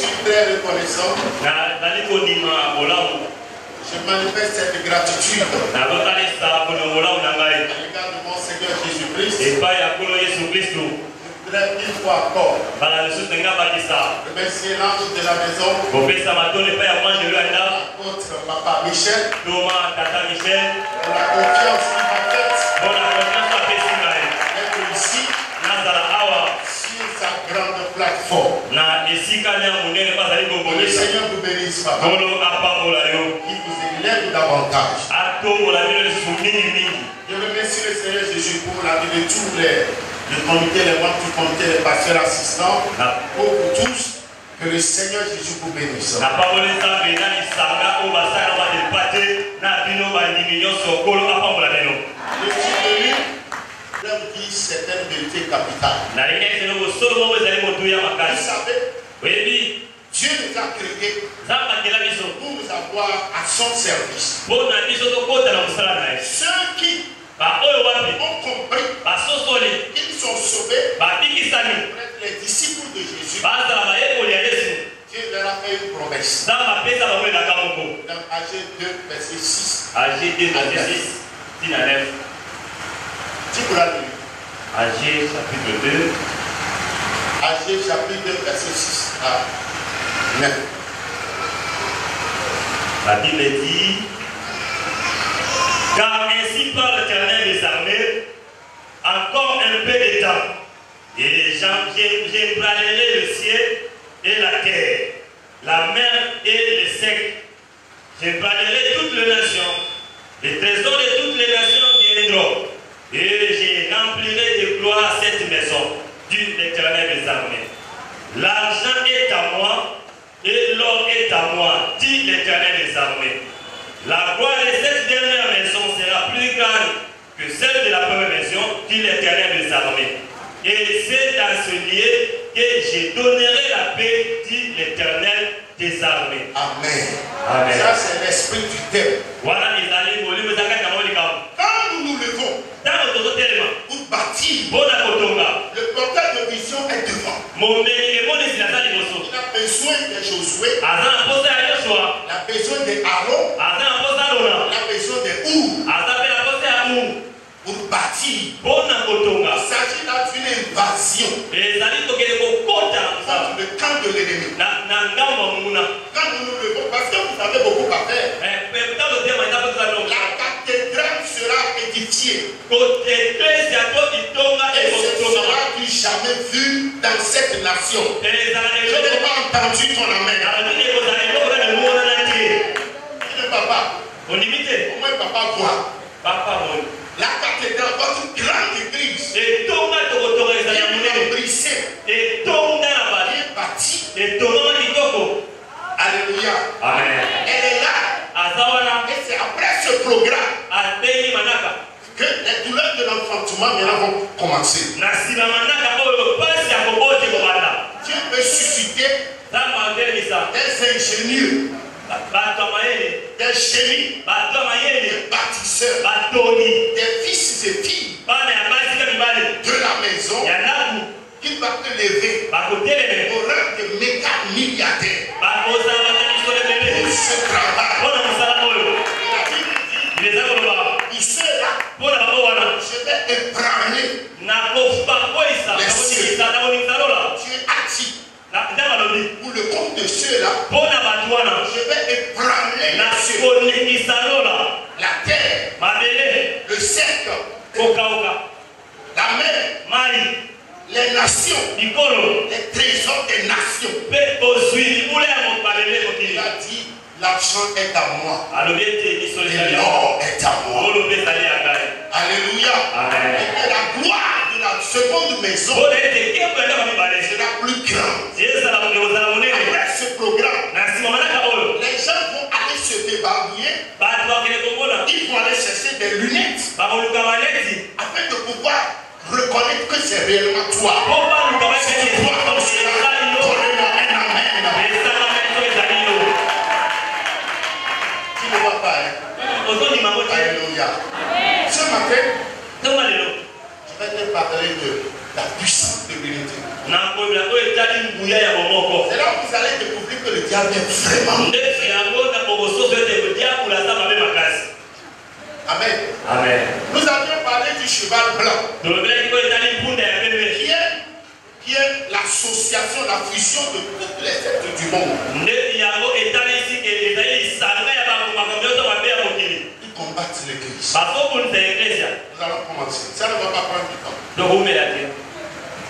suis très reconnaissant. Je manifeste cette gratitude à l'égard de mon Seigneur Jésus-Christ. Je voudrais une fois encore remercier l'ange de la maison, l'apôtre Papa Michel, pour la confiance qu'il m'a faite d'être ici sur sa grande plateforme. Le Seigneur vous bénisse, Papa, qui vous élève davantage. Je remercie le Seigneur Jésus pour la vie de tous les comités, les membres du comité, les pasteurs assistants, pour vous tous. Que le Seigneur Jésus vous bénisse. Je suis venu leur dire certaines vérités capitales. Vous savez, Dieu nous a créés pour nous avoir à son service. Ceux qui ont compris qu'ils sont sauvés pour être les disciples de Jésus, Dieu leur a fait une promesse. Dans AG 2, verset 6. AG 2, verset 6 à 9. Tu pourras lire. AG chapitre 2. AG chapitre 2, verset 6 à 9. La Bible dit: car ainsi parle l'Éternel des armées, encore un peu de temps, et j'ébranlerai le ciel et la terre, la mer et le sec. J'ébranlerai toutes les nations, les trésors de toutes les nations viendront, et je remplirai de gloire cette maison, dit l'Éternel des armées. L'argent est à moi, et l'or est à moi, dit l'Éternel des armées. La gloire de cette dernière maison sera plus grande que celle de la première maison, dit l'Éternel des armées. Et c'est dans ce lieu que je donnerai la paix, dit l'Éternel des armées. Amen. Amen. Ça, c'est l'esprit du thème. Quand nous nous levons pour bâtir, le portail de vision est devant. Il a besoin de Josué, il a besoin de Aaron, il a besoin de Our pour bâtir. Il s'agit là d'une invasion contre le camp de l'ennemi. Quand nous nous levons, parce que vous avez beaucoup à faire, la cathédrale sera édifiée. Et ce sera du jamais vu dans cette nation. Je n'ai pas entendu ton amen. Dis-le papa. Au moins papa voit. La cathédrale, votre grande église, bien brisée, bien bâtie. Alléluia. Amen. Elle est là. Et c'est après ce programme que les douleurs de l'enfantement maintenant vont commencer. Dieu peut susciter des ingénieurs, des génies, des bâtisseurs, des fils et filles de la maison qui va te lever au rang de méga milliardaires pour ce travail. Il sait là, je vais ébranler les cieux. Dieu a dit, pour le compte de ceux-là, je vais ébranler les cieux, la terre, le sec, la mer, les nations, les trésors des nations. Il a dit, l'argent est à moi, et l'or est à moi. Alléluia. Amen. Et que la gloire de la seconde maison sera plus grande. Après ce programme, les gens vont aller se débarbouiller. Ils vont aller chercher des lunettes afin de pouvoir reconnaître que c'est réellement toi. C'est toi comme cela. Donnez-moi un amen. Tu ne vois pas, hein? Alléluia. Ce matin, je vais te parler de la puissance de stérilité. C'est là où vous allez découvrir que le diable est vraiment. Amen. Amen. Nous avions parlé du cheval blanc. Qui est l'association, la fusion de toutes les sectes du monde. Ils combattent l'église. Nous allons commencer. Ça ne va pas prendre du temps.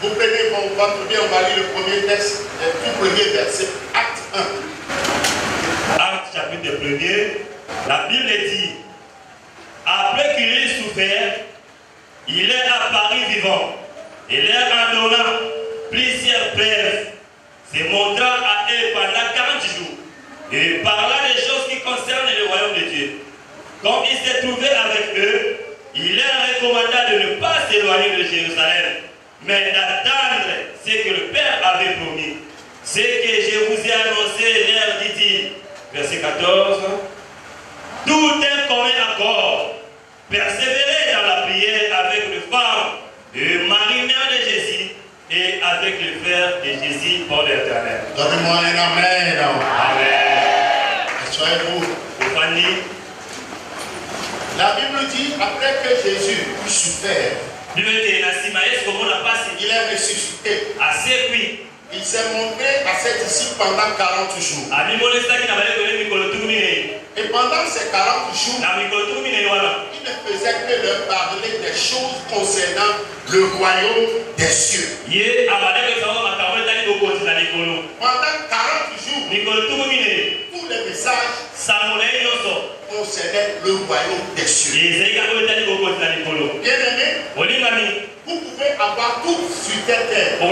Vous prenez votre bien, on va lire le premier texte, le tout premier verset, acte 1. Acte chapitre 1er, la Bible dit, après qu'il ait souffert, il est apparu vivant, et leur en donnant plusieurs preuves, se montrant à eux pendant 40 jours, et parlant des choses qui concernent le royaume de Dieu. Quand il s'est trouvé avec eux, il leur recommanda de ne pas s'éloigner de Jérusalem, mais d'attendre ce que le Père avait promis. Ce que je vous ai annoncé, leur dit-il. Verset 14. Tout un commun accord. Persévérez dans la prière avec le phare de Marie, mère de Jésus, et avec le frère de Jésus pour l'Éternel. Donnez-moi un amen. Amen. Soyez-vous. La Bible dit, après que Jésus eut souffert, il est ressuscité. Il s'est montré à ses disciples pendant 40 jours. Et pendant ces 40 jours, il ne faisait que leur parler des choses concernant le royaume des cieux. Pendant 40 jours, tous les messages concernaient le royaume des cieux. Bien aimé, vous pouvez avoir tout sur cette terre. Et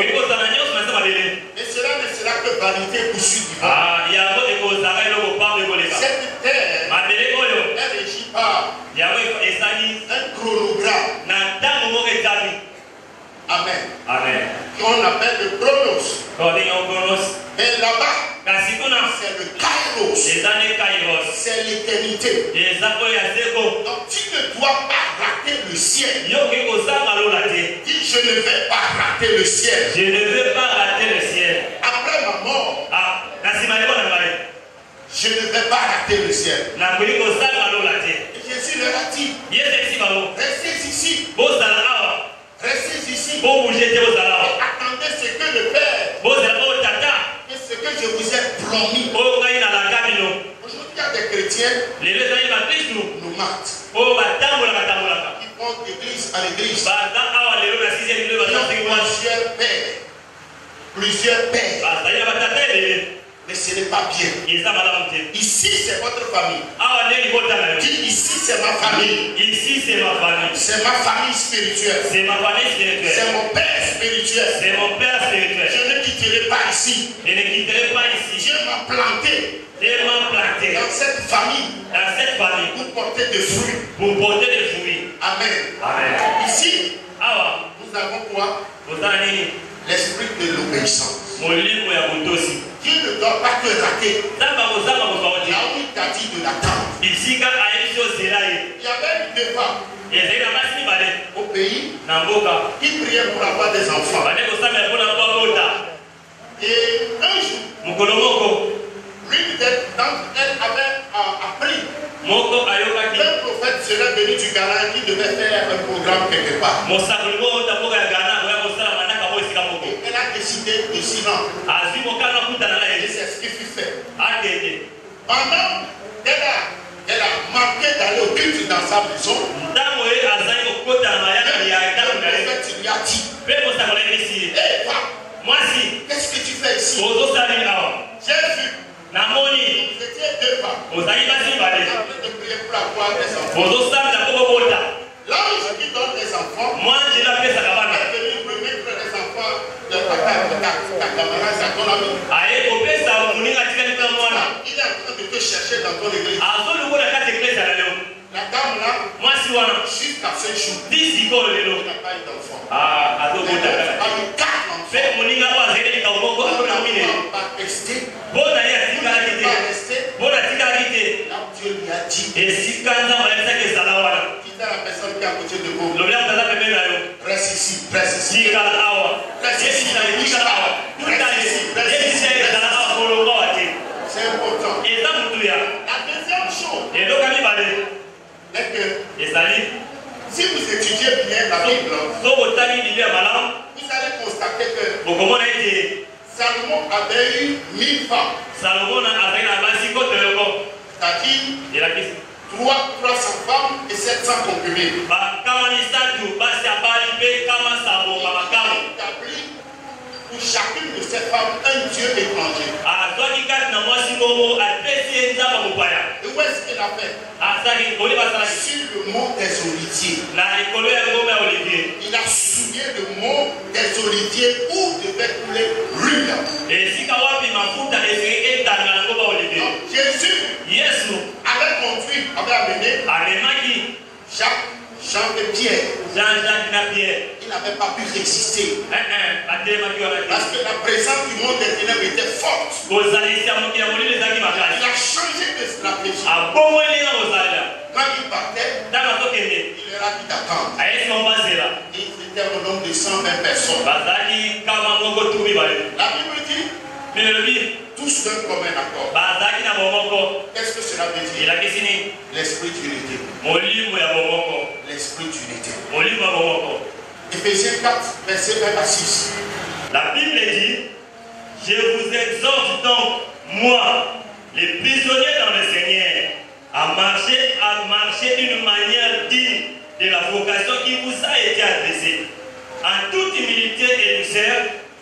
cela ne sera que vanité pour ceux qui vont. Cette terre est régie par un chronogramme. Amen. Amen. Qu'on appelle le chronos. Et là-bas, c'est le kairos. C'est l'éternité. Donc tu ne dois pas rater le ciel. Dis, je ne vais pas rater le ciel. Je ne veux pas rater le ciel. Après ma mort, je ne vais pas rater le ciel. Et Jésus leur a dit, restez ici. Restez ici. Et attendez ce que le Père et ce que je vous ai promis. Aujourd'hui, il y a des chrétiens nomades qui vont d'église à l'église. Plusieurs pères. Mais ce n'est pas bien. Ici, c'est votre famille. Dis, ici, c'est ma famille. Ici, c'est ma famille. C'est ma famille spirituelle. C'est ma famille spirituelle. C'est mon père spirituel. C'est mon père spirituel. Je ne quitterai pas ici. Je ne quitterai pas ici. Dieu m'a planté. Dieu m'a planté. Dans cette famille. Dans cette famille. Pour porter des fruits. Pour porter des fruits. Amen. Amen. Ici, nous avons quoi? L'esprit de l'obéissance. Dieu ne doit pas te rater. Là où il t'a dit de l'attendre. Il y avait une femme au pays qui priait pour avoir des enfants. Et un jour, l'une d'entre elles avait appris qu'un prophète serait venu du Ghana qui devait faire un programme quelque part. Elle a décidé de s'y rendre. Et c'est ce qui fut fait. Pendant qu'elle a marqué d'aller au culte dans sa maison, le prophète lui a dit, hey, femme, qu'est-ce que tu fais ici? J'ai vu. Vous étiez deux femmes. En train de prier pour avoir des enfants. L'ange qui donne des enfants, elle est venue remettre les enfants de ta camarade, à ton ami. Il est en train de te chercher dans ton église. La dame là, jusqu'à ce jour, elle n'a pas eu d'enfant. Elle a eu 4 enfants. Elle n'a pas resté. Elle n'a pas resté. Là, Dieu lui a dit, quitte à la personne qui est à côté de vous, reste ici, reste ici. C'est important. La deuxième chose est que si vous étudiez bien la Bible, vous allez constater que Salomon avait eu 1000 femmes. C'est-à-dire 300 femmes et 700 concubines. Pour chacune de ces femmes, un dieu étranger. Et où est-ce qu'il a fait? Sur le mont des Oliviers. Il a souillé le mont des Oliviers où devait couler l'huile. Jésus avait conduit, avait amené Jacques, Jean et Pierre. Il n'avait pas pu résister. Parce que la présence du monde des ténèbres était forte. Il a changé de stratégie. Quand il partait, il leur a dit d'attendre. Ils étaient au nombre de 120 personnes. La Bible dit tous d'un commun accord. Qu'est-ce que cela veut dire? L'esprit d'unité. L'esprit d'unité. Éphésiens 4, verset 1 à 6. La Bible dit: je vous exhorte donc, moi, les prisonniers dans le Seigneur, à marcher d'une manière digne de la vocation qui vous a été adressée, en toute humilité et douceur,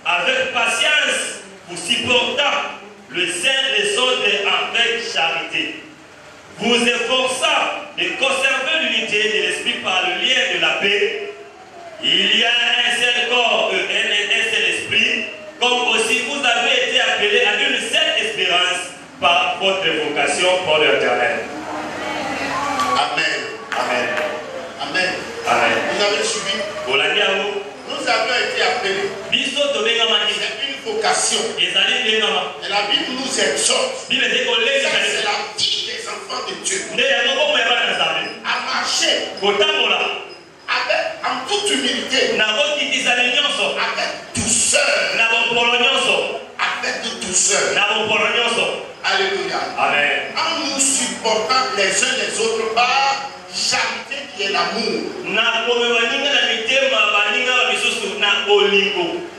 avec patience, vous supportant le sein des autres avec charité, vous efforçant de conserver l'unité de l'esprit par le lien de la paix. Il y a un seul corps et un seul esprit, comme aussi vous avez été appelés à une seule espérance par votre vocation pour l'Éternel. Amen. Amen. Amen. Amen. Vous avez suivi? Nous avons été appelés. C'est une vocation. Et la Bible nous exhorte. Ça, c'est la vie des enfants de Dieu. À marcher en toute humilité, avec douceur. Alléluia. Amen. En nous supportant les uns les autres par charité qui est l'amour.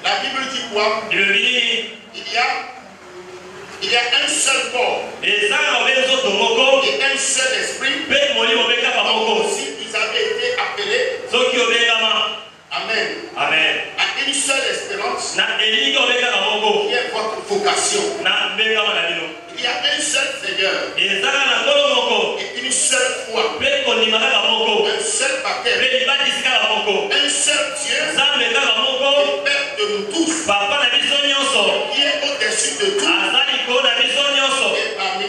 La Bible dit quoi? Il y a un seul corps et un seul esprit. Aussi ils avaient été appelés. Amen. Amen. À une seule espérance qui est votre vocation. Il y a un seul Seigneur et une seule foi, un seul baptême, un seul Dieu, le Père de nous tous, qui est au-dessus de tout et parmi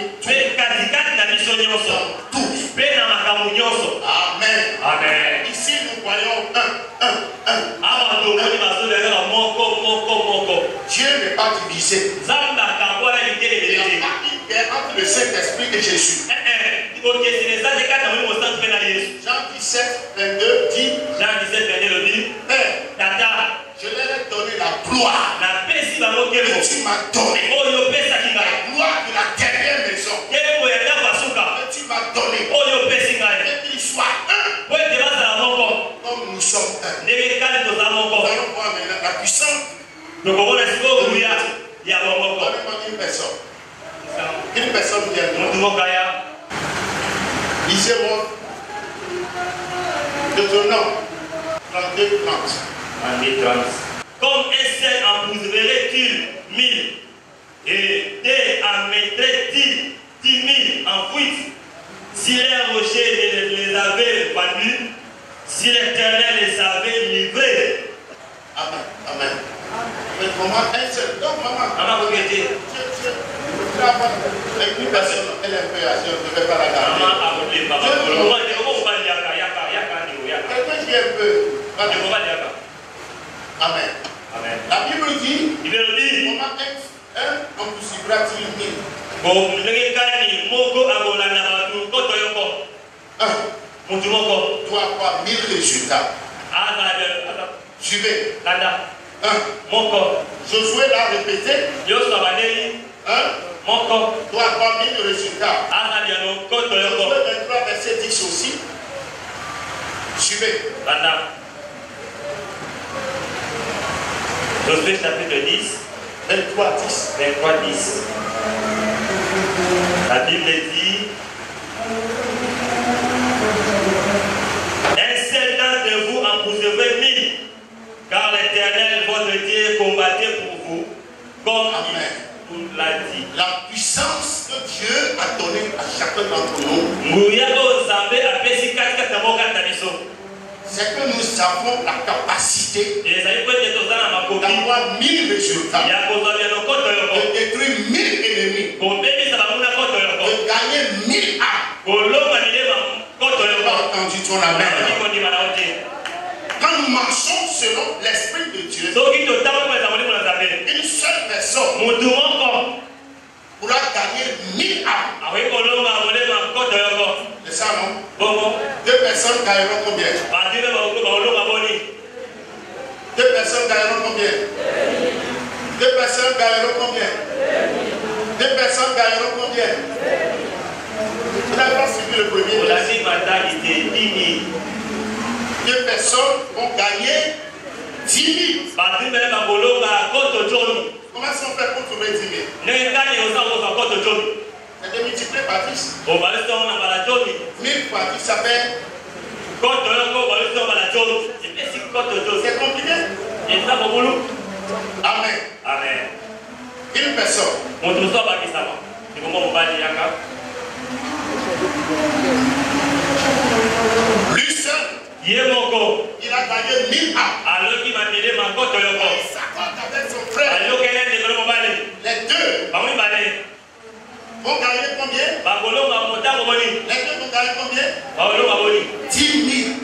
tous. Amen. Amen. Ici nous voyons un. Dieu n'est pas divisé. Il n'y a pas une guerre entre le Saint-Esprit et Jésus. Jean 17, 22 dit: Père, je leur ai donné la gloire que tu m'as donné. La gloire de la dernière maison que tu m'as donné. Et qu'ils soient un comme nous sommes un. Nous allons voir maintenant la puissance. Donnez-moi une personne. Une personne vient. Lisez-moi Deutéronome 32-30. Comme un seul en pousserait-il 1000 et deux en mettrait-il 10 000 en fuite? Si les rochers les avaient vendus, si l'Éternel les avait livrés. Amen. Amen. Mais maman, un seul. Donc maman, une personne, elle est un peu âgée, on ne devait pas la garder. Quelqu'un qui est un peu. Amen. Amen. La Bible dit, comment un possibilité. Tu vas avoir 1000 résultats. Suivez. Josué l'a répété. 1. Doit avoir mis le résultat. Josué 23, verset 10 aussi. Suivez. Josué chapitre 10. 23, 10. La Bible dit: un seul d'entre vous en possédera 1000, car l'Éternel, votre Dieu, combattait pour vous, comme il l'a dit. La puissance que Dieu a donnée à chacun d'entre nous, c'est que nous avons la capacité d'avoir 1000 résultats, de détruire 1000 ennemis, de gagner 1000 âmes. Tu as entendu ton amen. Quand nous marchons selon l'Esprit de Dieu, une seule personne pourra gagner 1000 âmes. C'est ça, non? 2 personnes gagneront combien? 2 personnes gagneront combien? 2 personnes gagneront combien? 2 personnes gagneront combien? Vous n'avez pas suivi le premier. 2 personnes vont gagner 10 000. Comment est-ce qu'on fait pour trouver 10 000? C'est de multiplier par 10. 1000 fois 10, ça fait. C'est compliqué. Amen. Une personne. Lui seul. Il a gagné 1000 âmes. Il s'accorde avec son frère. Les deux vont gagner combien? Les deux vont gagner combien? 10 000.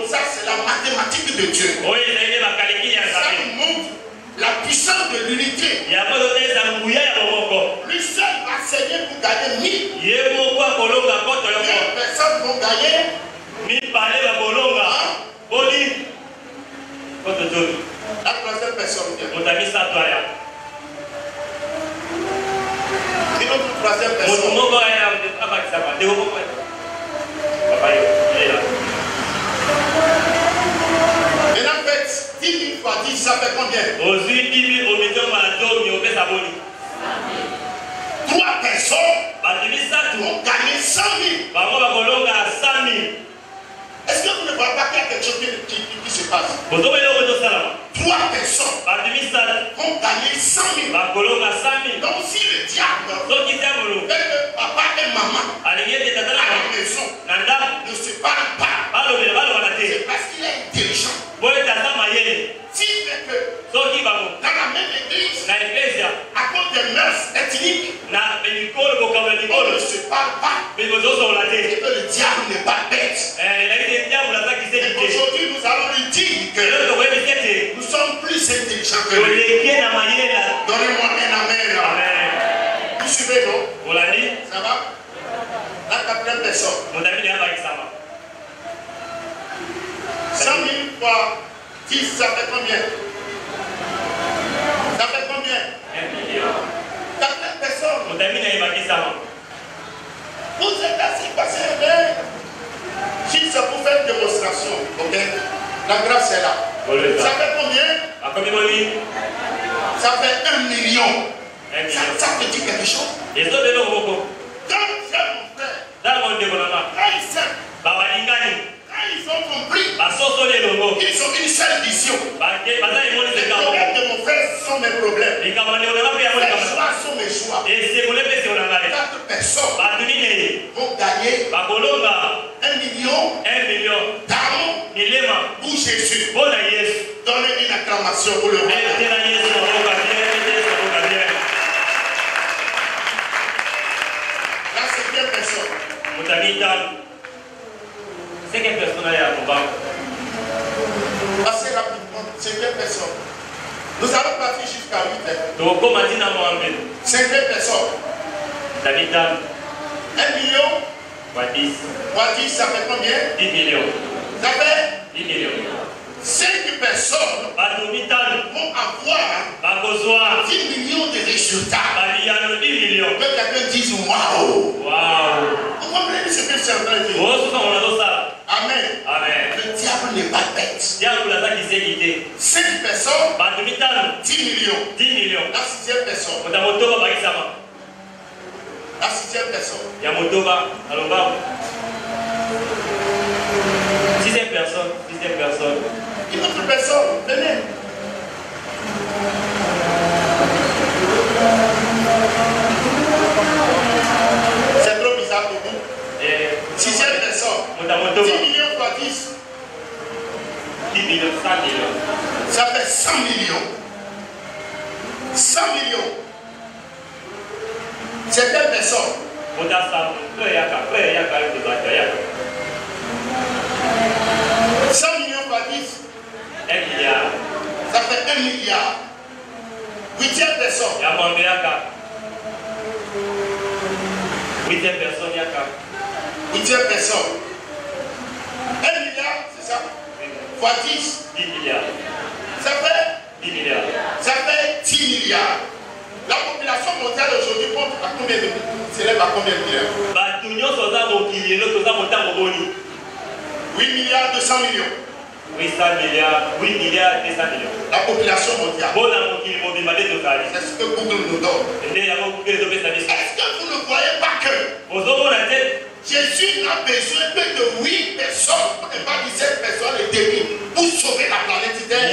Ça, c'est la mathématique de Dieu. Ça nous montre la puissance de l'unité. Lui seul va saigner pour gagner 1000. 2 personnes vont gagner. La troisième personne vient. Une autre troisième personne. Et en fait, 10 000 fois 10, ça fait combien? 3 personnes vont gagner 100 000. Est-ce que vous ne voyez pas qu'il y a quelque chose qui se passe? 3 personnes vont gagner 100 000. Donc si le diable et papa et maman à la maison ne se parlent pas, c'est parce qu'il est intelligent. S'il fait que dans la même église, à cause des mœurs ethniques, on ne se parle pas, et que le diable n'est pas bête. Aujourd'hui, nous allons lui dire que nous sommes plus intelligents que lui. Donnez-moi un amen. Vous suivez, non? Ça va? La quatrième personne. 100 000 fois 10, ça fait combien? Ça fait combien? 1 million. 4 personnes. Vous êtes assis, passez un verre. Si ça vous fait une démonstration, ok? La grâce est là. Ça fait combien? Ça fait 1 million. Ça te dit quelque chose? Quand j'aime mon frère, quand il s'aime, quand ils ont compris, ils ont une seule vision. Les problèmes de mon frère sont mes problèmes. Les choix sont mes choix. 4 personnes vont gagner 1 million d'âmes pour Jésus. Donnez une acclamation pour le roi. La 5e personne. Passez rapidement, 5e personne. Nous allons partir jusqu'à 8 heures. 5e personne. 1 million. Fois 10, ça fait combien? 10 millions. Ça fait 10 millions. 5 personnes avoir 10 millions de résultats. Que quelqu'un dise waouh. Vous comprenez ce que c'est en train de dire? Amen. Le diable n'est pas bête. 5 personnes, 10 millions. La 6e personne. La 6e personne. 6e personne. Une autre personne, venez. C'est trop bizarre pour vous. 6e personne. 10 millions fois 10. 10 millions, 100 millions. Ça fait 100 millions. 100 millions. C'est quelle personne? 100 millions fois 10. 1 milliard. Ça fait 1 milliard. 8e personne. 8e personne, 8e personne. 1 milliard, c'est ça? Fois 10. 10 milliards. Ça fait 10 milliards. Ça fait 10 milliards. La population mondiale aujourd'hui compte à combien de milliards? S'élève à combien de milliards? 8 milliards 200 millions. 800 milliards, 8 milliards 200 millions. La population mondiale. C'est ce que Google nous donne. Est-ce que vous ne voyez pas que Jésus n'a besoin que de 8 personnes, pour ne pas dire 7 personnes et demie, pour sauver la planète Terre?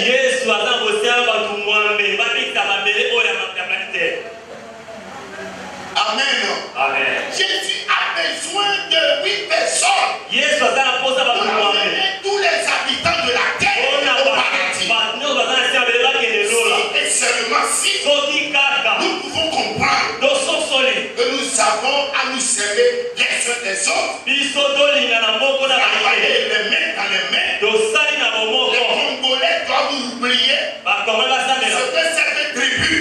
Amen. Jésus a besoin de 8 personnes pour amener tous les habitants de la terre au paradis. Et seulement si nous pouvons comprendre que nous avons à nous servir les uns des autres, travailler les mains dans les mains. Les Congolais doivent oublier ce que cette tribu,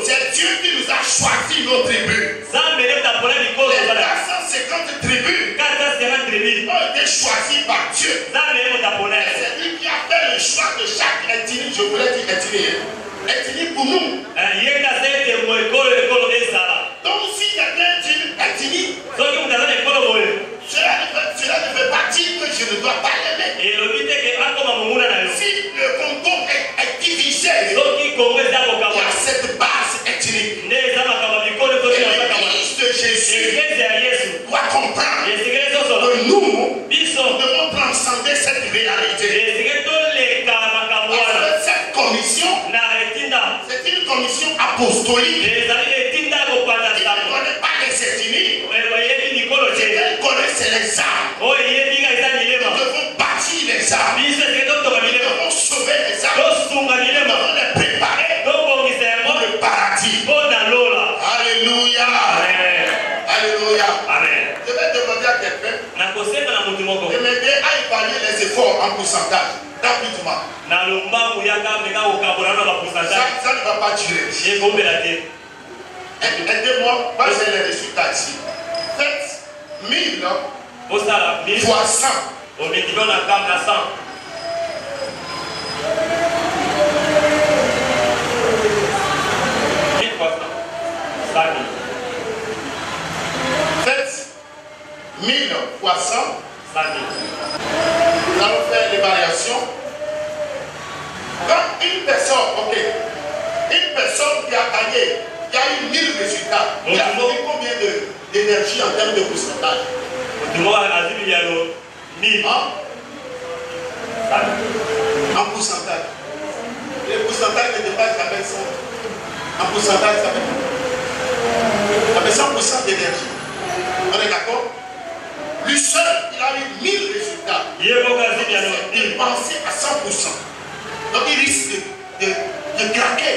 c'est Dieu qui nous a choisi nos tribus. Les 450 tribus ont été choisies par Dieu. C'est lui qui a fait le choix de chaque ethnie. Je voulais dire ethnie. Ethnie pour nous. Donc si quelqu'un dit ethnie, cela ne veut pas dire que je ne dois pas l'aimer. Si le Congo est divisé, il y a cette base ethnique. Et l'Église de Jésus doit comprendre que nous devons transcender cette réalité. Parce que cette commission, c'est une commission apostolique. Elle ne connaît pas les ethnies. Ce qu'elle connaît, c'est les âmes. Nous devons bâtir les âmes. Nous devons sauver les âmes. Nous devons les préparer pour le paradis. Alléluia. Alléluia. Je vais demander à quelqu'un de m'aider à évaluer les efforts en pourcentage. Rapidement. Ça ne va pas durer. Aidez-moi, moi j'ai les résultats ici. Faites 1000 fois 100. Faites 1000 fois 100. Nous allons faire les variations. Quand une personne, une personne qui a gagné, qui a eu 1000 résultats, il a donné combien d'énergie en termes de pourcentage? En pourcentage. Les pourcentages ne dépassent jamais 100. En pourcentage, ça fait 100% d'énergie. On est d'accord? Lui seul, il a eu 1000 résultats. Il s'est dépensé à 100%. Donc il risque de craquer.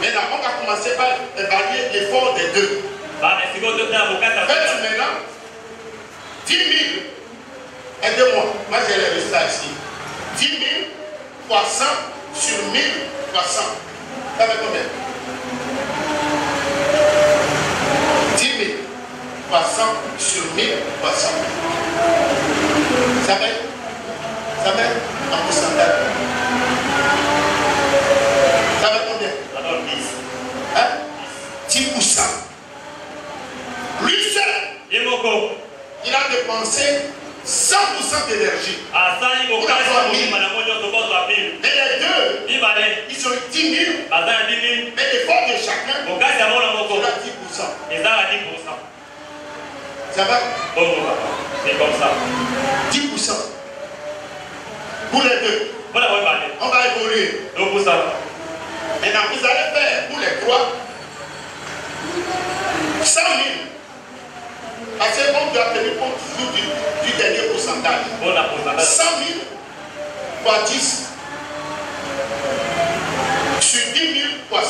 Maintenant, on va commencer par évaluer l'effort des deux. Faites maintenant 10 000. Aidez-moi. Moi j'ai les résultats ici. 10 000 fois 100 sur 1000 fois 100. Ça fait combien? 10 000 fois 100 sur 1000 fois 100. Ça fait en pourcentage. Il a dépensé 100% d'énergie. Et les deux, ils ont 10 000. Mais l'effort de chacun, c'est 10%. Ça va? C'est comme ça. 10%. Pour les deux. On va évoluer. Maintenant, vous allez faire pour les trois 100 000. Parce qu'on doit tenir compte du dernier pourcentage. 100 000 fois 10 sur 10 000 fois 100.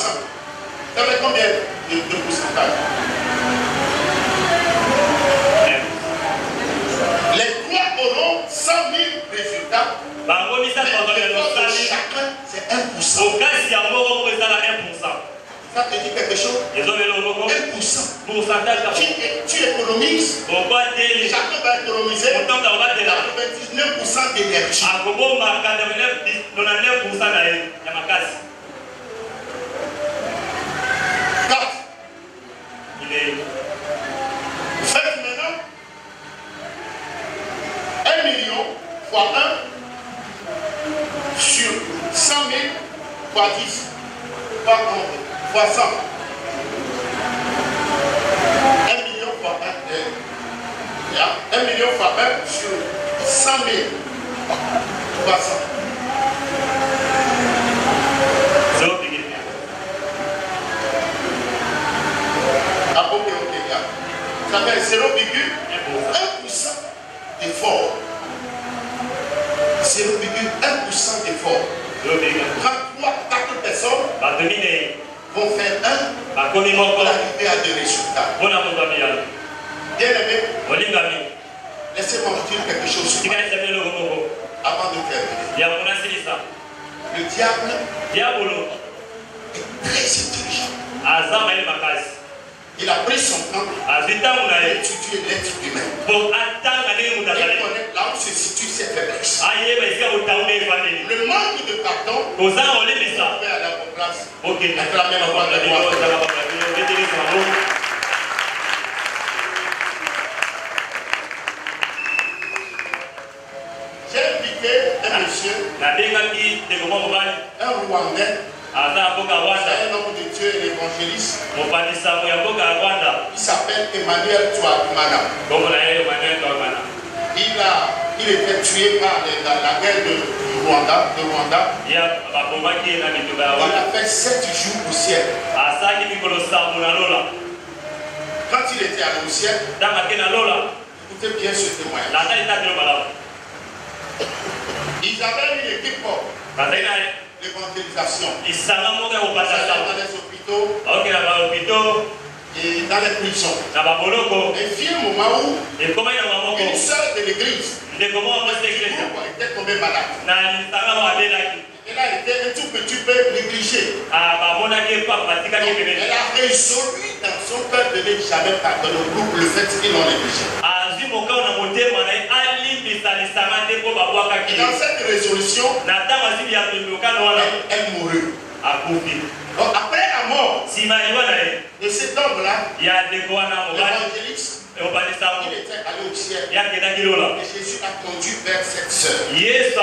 Ça fait combien de pourcentage? Les trois auront 100 000 résultats. Chacun, c'est 1%. Ça te dit quelque chose? 1%. Tu économises. Chacun va économiser 99% d'énergie. 4. Faites maintenant 1 million fois 1 sur 100 000 fois 10 fois 100. 1 million fois 1. 1 million fois 1 sur 100 000 fois 100. Ah, ok, ça fait 0,1% d'effort. 0,1% d'effort. 4 personnes vont faire pour arriver à des résultats. Bien aimé, laissez-moi vous dire quelque chose avant de terminer. Le diable est très intelligent. Il a pris son temps à étudier l'être humain. Il connaît là où se situe ses faiblesses. Le manque de pardon peut aller à vos places. Acclamez la voix de gloire. J'ai invité un monsieur, un Rwandais. C'est un homme de Dieu et l'évangéliste. Il s'appelle Emmanuel Touadumana. Il était tué par la guerre du Rwanda. Il a fait 7 jours au ciel. Quand il était allé au ciel, écoutez bien ce témoignage. Ils avaient une équipe pour l'évangélisation. Dans les hôpitaux et dans les prisons. Et puis un moment où une sœur de l'église était tombée malade. Elle a été un tout petit peu négligée. Elle a résolu dans son cœur de ne jamais pardonner au groupe le fait qu'ils l'ont négligé. Et dans cette résolution, elle mourut. Donc après la mort de cet homme-là, l'évangéliste, il était allé au ciel. Et Jésus a conduit vers cette sœur qui était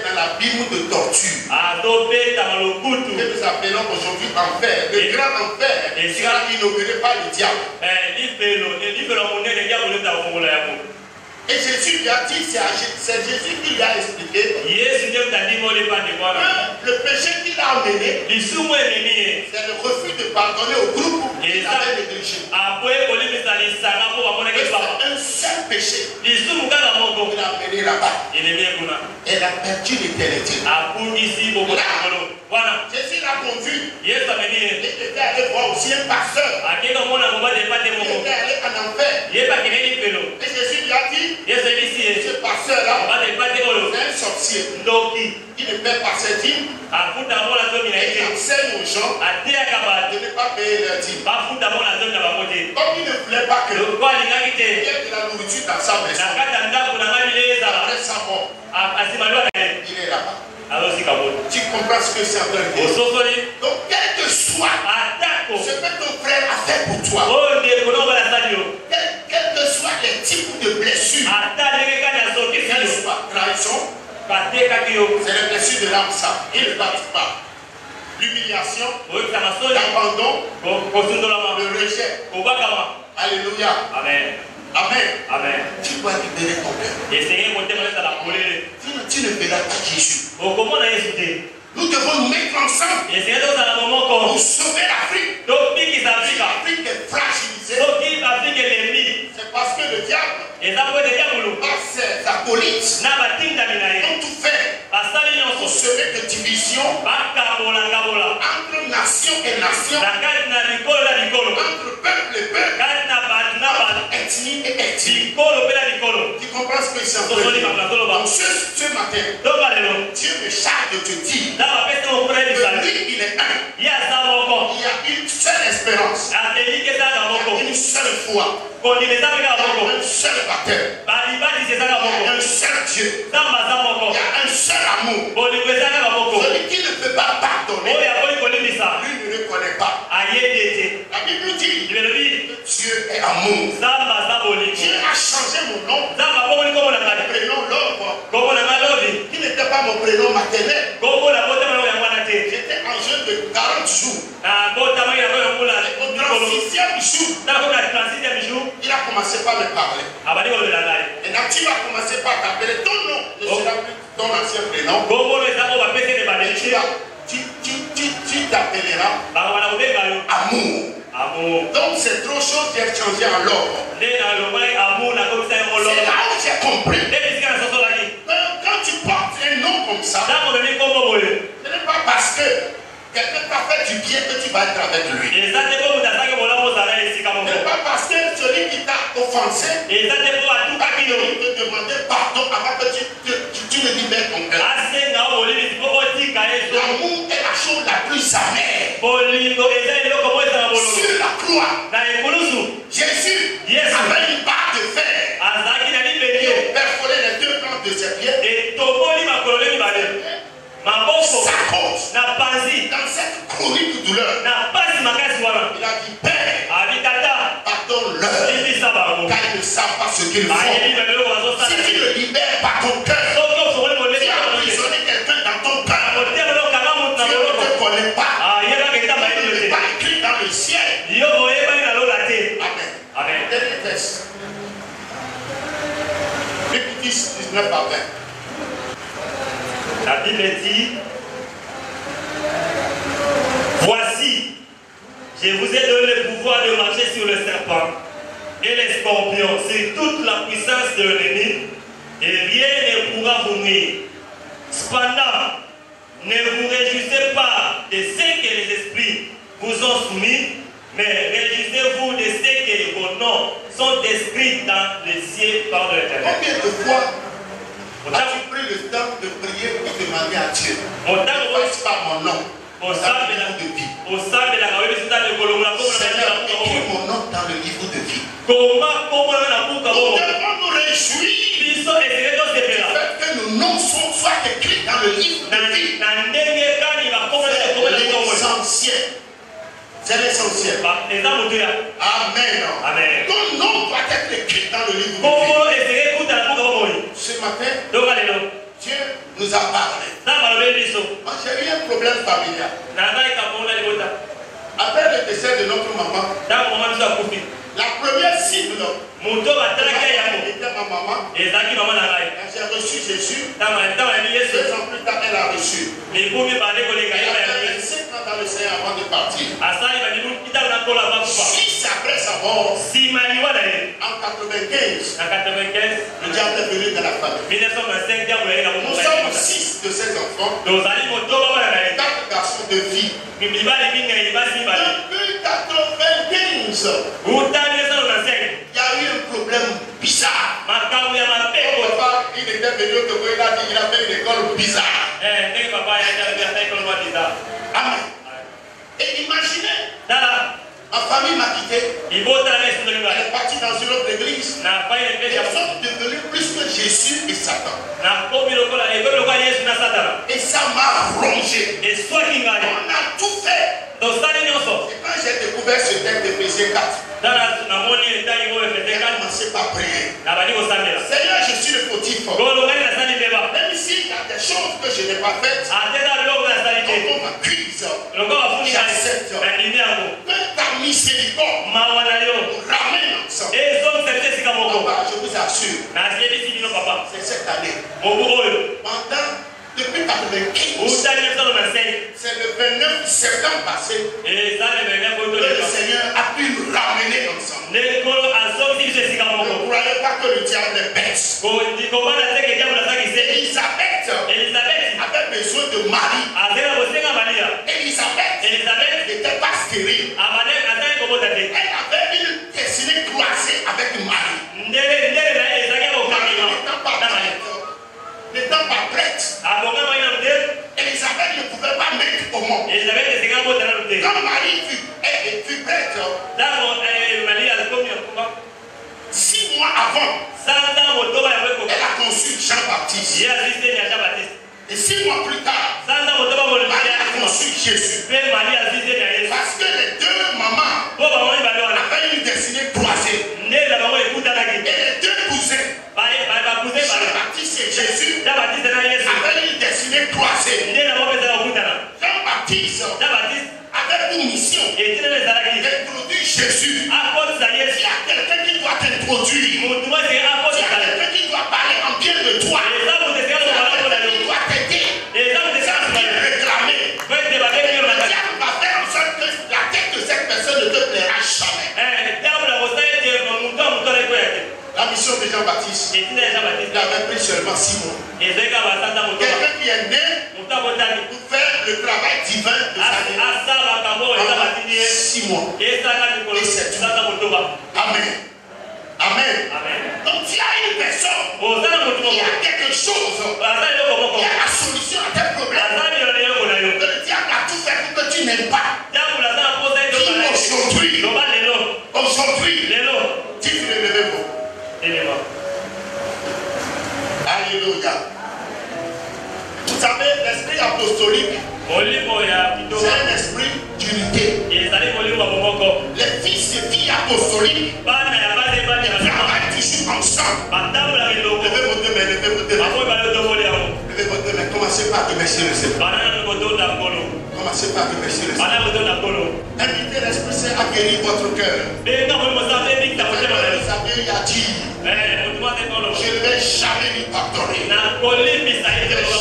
dans l'abîme de torture. Que nous appelons aujourd'hui enfer. Le grand enfer sera inauguré par le diable. Et Jésus lui a dit, c'est Jésus qui lui a expliqué le péché qu'il a amené, c'est le refus de pardonner au groupe qu'il avait négligé. Un seul péché qu'il a amené là-bas. Elle a perdu l'éternité. Jésus l'a conduit. Il était allé voir aussi un pasteur. Il était allé en enfer. Et Jésus lui a dit, ce pasteur-là, c'est un sorcier. Il ne paie pas ses dîmes. Et il enseigne aux gens de ne pas payer leurs dîmes. Comme il ne voulait pas que il y ait de la nourriture dans sa maison, après sa mort, il est là-bas. Tu comprends ce que c'est en train de dire? Donc, quel que soit ce que ton frère a fait pour toi, quel que garçons, c'est les blessures de l'âme, ça. Ils ne battent pas. L'humiliation, l'abandon, le rejet. Alléluia. Amen. Amen. Amen. Tu dois libérer ton cœur. Tu ne verras pas Jésus. Nous devons nous mettre ensemble pour sauver l'Afrique. L'Afrique est fragilisée. C'est parce que le diable, par ses acolytes, ont tout fait pour semer des divisions entre nations et nations, entre peuple et peuple, entre ethnie et ethnie. Tu comprends ce que je suis en train de dire? Donc ce matin, Dieu me charge de te dire que lui, il est un. Il y a une seule espérance. Il y a une seule foi. Il y a un seul baptême. Il y a un seul Dieu. Il y a un seul amour. Celui qui ne peut pas pardonner, lui ne reconnaît pas. La Bible dit que Dieu est amour. Dieu a changé mon nom. Mon prénom Love, qui n'était pas mon prénom maternel. J'étais en jeûne de 40 jours. Au 36e jour, il a commencé par me parler. Et Natif a commencé par t'appeler. Ton nom ne sera plus ton ancien prénom. Tu t'appelleras Amour. Donc c'est trop chose qui est changé en l'ordre. C'est là où j'ai compris. Quand tu portes un nom comme ça, ce n'est pas parce que quelqu'un t'a fait du bien que tu vas être avec lui. Ce n'est pas parce que celui qui t'a offensé te demander pardon avant que tu ne libères ton cœur. L'amour est la chose la plus amère. Sur la croix, Jésus avait une barre de fer. Il a perforé les deux plantes de ses pieds. Sa cause, dans cette horrible douleur, il a dit Père, pardonne-leur, car ils ne savent pas ce qu'ils font. Si tu le libères par ton cœur, tu as emprisonné quelqu'un dans ton cœur. Dieu ne te connaît pas. Il n'est pas écrit dans le ciel. Amen. Amen. Dernier texte. Lévitique 19 à 20. La Bible dit, voici, je vous ai donné le pouvoir de marcher sur le serpent et les scorpions, sur toute la puissance de l'ennemi, et rien ne pourra vous nuire. Cependant, ne vous réjouissez pas de ce que les esprits vous ont soumis, mais réjouissez-vous de ce que vos noms sont inscrits dans les cieux par l'Éternel. Combien de fois as-tu pris le temps de prier et de demander à Dieu? Ne passe pas mon nom. Au sein de la vie. Écris mon nom dans le livre de vie. Nous devons nous réjouir du fait que nos noms soient écrits dans le livre de vie. C'est l'essentiel. Amen. Amen. Ton nom doit être écrit dans le livre de vie. Ce matin, Dieu nous a parlé. Moi, j'ai eu un problème familial. Après le décès de notre maman, la première cible était ma maman. J'ai reçu Jésus. 2 ans plus tard, elle a reçu. Elle a 25 ans dans le Seigneur avant de partir. 6 après sa mort, en 95, le diable est venu dans la famille. Nous sommes 6 de ces enfants, 4 garçons de vie. Depuis 95, il y a eu un problème bizarre. Papa, il était venu au Togo, il a dit qu'il a fait une école bizarre. Amen. Et imaginez, ma famille m'a quitté. Elle est partie dans une autre église. Ils sont devenus plus que Jésus et Satan. Et ça m'a rongé. On a tout fait. Et quand j'ai découvert ce texte d'Éphésiens 4, j'ai commencé par prier. Seigneur, je suis le fautif. Même s'il y a des choses que je n'ai pas faites, quand on m'accuse, j'accepte que ta miséricorde nous ramène ensemble. Papa, je vous assure, c'est cette année. Depuis 1995, c'est le 29 septembre passé que le Seigneur a pu nous ramener ensemble. Ne croyez pas que le diable est bête. Elisabeth avait besoin de mari. Elisabeth n'était pas stérile. Elle avait une destinée croisée avec Marie. N'étant pas prête, Elisabeth ne pouvait pas mettre au monde. Quand Marie fut prête, 6 mois avant, elle a conçu Jean-Baptiste. Et 6 mois plus tard, Marie a conçu Jésus. Parce que les deux mamans avaient une destinée croisée. Et les deux cousins, Jean-Baptiste et Jésus, avaient une destinée croisée. Jean-Baptiste avait pour mission d'introduire Jésus. Il y a quelqu'un qui doit t'introduire. Il y a quelqu'un qui doit parler en bien de toi. Il y a quelqu'un qui doit t'aider. Il y a quelqu'un qui doit réclamer. Le diable va faire en sorte que la tête de cette personne ne te plaira jamais. La mission de Jean-Baptiste, il avait pris seulement 6 mois. Quelqu'un qui est né pour faire le travail divin de sa vie. 6 mois. Et c'est tout. Amen. Amen. Donc il y a une personne qui a quelque chose, il y a la solution à tes problèmes. Que le diable a tout fait pour que tu n'aimes pas. Aujourd'hui, tu veux le lever pour. Alléluia. Vous savez, l'esprit apostolique, c'est un esprit d'unité. Les fils et filles apostoliques travaillent toujours ensemble. Levez vos deux mains, levez vos deux mains. Levez vos deux mains. Commencez par remercier le Seigneur. Commencez par remercier le Seigneur. Invitez l'Esprit Saint à guérir votre cœur. Vous avez à dire. Je ne vais jamais lui pardonner. Je ne vais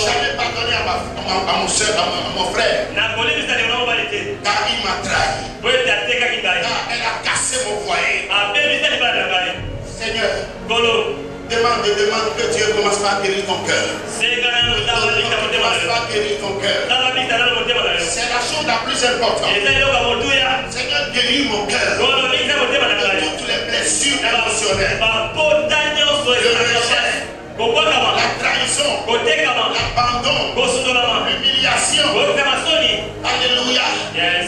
jamais pardonner à mon soeur, à mon frère. Car il m'a trahi. Car elle a cassé mon foyer. Seigneur, demande que Dieu commence par guérir ton cœur. Commence par guérir ton cœur. C'est la chose la plus importante. Seigneur, guéris mon cœur de toutes les blessures émotionnelles. Le rejet, la trahison, l'abandon, l'humiliation. Alléluia.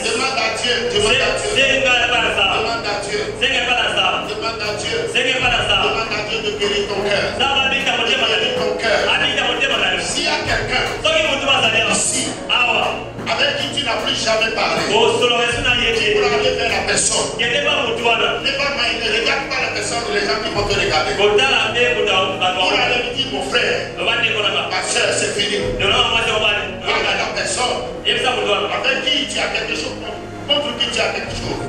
Demande à Dieu. Demande à Dieu. Demande à Dieu. Demande à Dieu. Demande à Dieu de guérir ton cœur. De guérir ton cœur. S'il y a quelqu'un ici avec qui tu n'as plus jamais parlé, pour aller vers la personne, ne regarde pas la personne, les gens qui vont te regarder. Pour aller lui dire, mon frère, ma soeur, c'est fini. Va vers la personne avec qui tu as quelque chose, contre qui tu as quelque chose.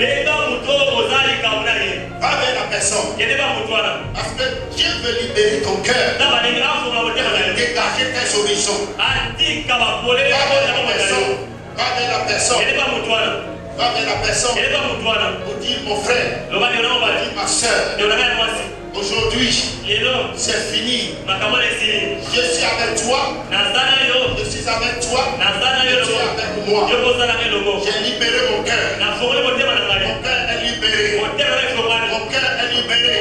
Va vers la personne. Parce que Dieu veut libérer ton cœur. Dégager tes horizons. Va vers la personne. Va vers la personne. Pour dire, mon frère, dire ma soeur, aujourd'hui, c'est fini. Je suis avec toi. Je suis avec toi. Tu es avec moi. J'ai libéré mon cœur. Mon cœur est libéré. Mon cœur est libéré.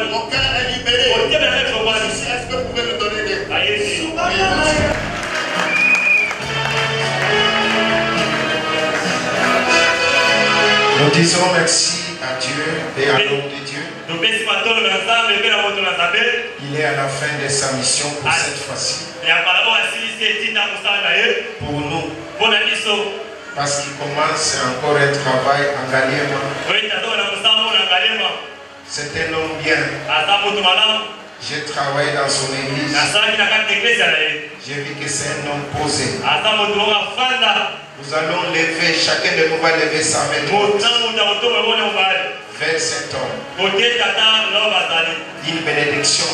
Mon cœur est libéré. Est-ce que vous pouvez me donner des... Nous disons merci à Dieu et à l'homme de Dieu. Il est à la fin de sa mission pour cette fois-ci. Pour nous. Parce qu'il commence encore un travail en Galliema. C'est un homme bien. J'ai travaillé dans son église. J'ai vu que c'est un homme posé. Nous allons lever, chacun de nous va lever sa main vers cet homme. Une bénédiction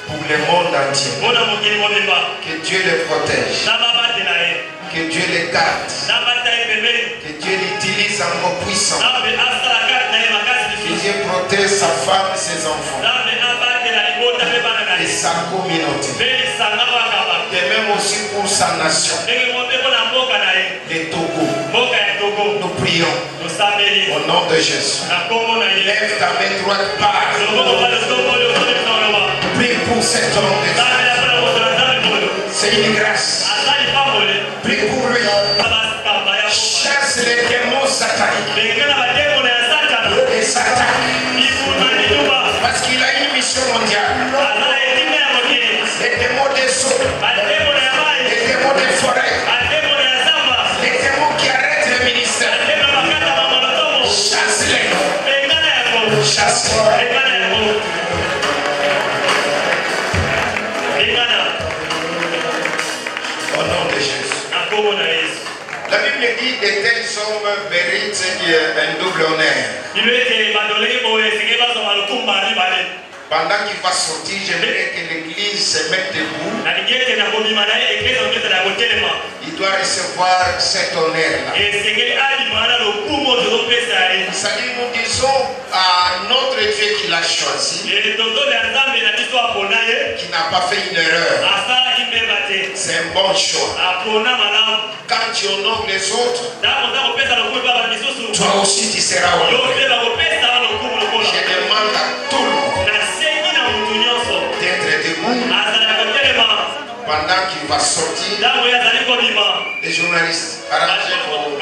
pour le monde entier. Que Dieu le protège. Que Dieu le garde. Que Dieu l'utilise encore puissant. Que Dieu protège sa femme et ses enfants. Et sa communauté. Et même aussi pour sa nation. Le Togo. Nous prions au nom de Jésus. Lève ta main droite, Père. Prie pour cet homme de Dieu. C'est une grâce. Prie pour lui. Chasse les démons sataniques. Et Satan. Parce qu'il a une mission mondiale. Les démons des eaux. Les démons des forêts. Les démons qui arrêtent le ministère. Chasse-les. Chasse-les. Au nom de Jésus. La Bible dit que de tels hommes méritent un double honneur. Pendant qu'il va sortir, j'aimerais que l'église se mette debout. Il doit recevoir cet honneur-là. C'est-à-dire, nous disons à notre Dieu qui l'a choisi, qui n'a pas fait une erreur. C'est un bon choix. Quand tu honores les autres, toi aussi tu seras honoré. Je demande à tout le monde d'être debout pendant qu'il va sortir. Les journalistes, arrangez-vous.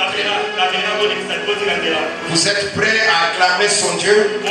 Vous êtes prêts à acclamer son Dieu?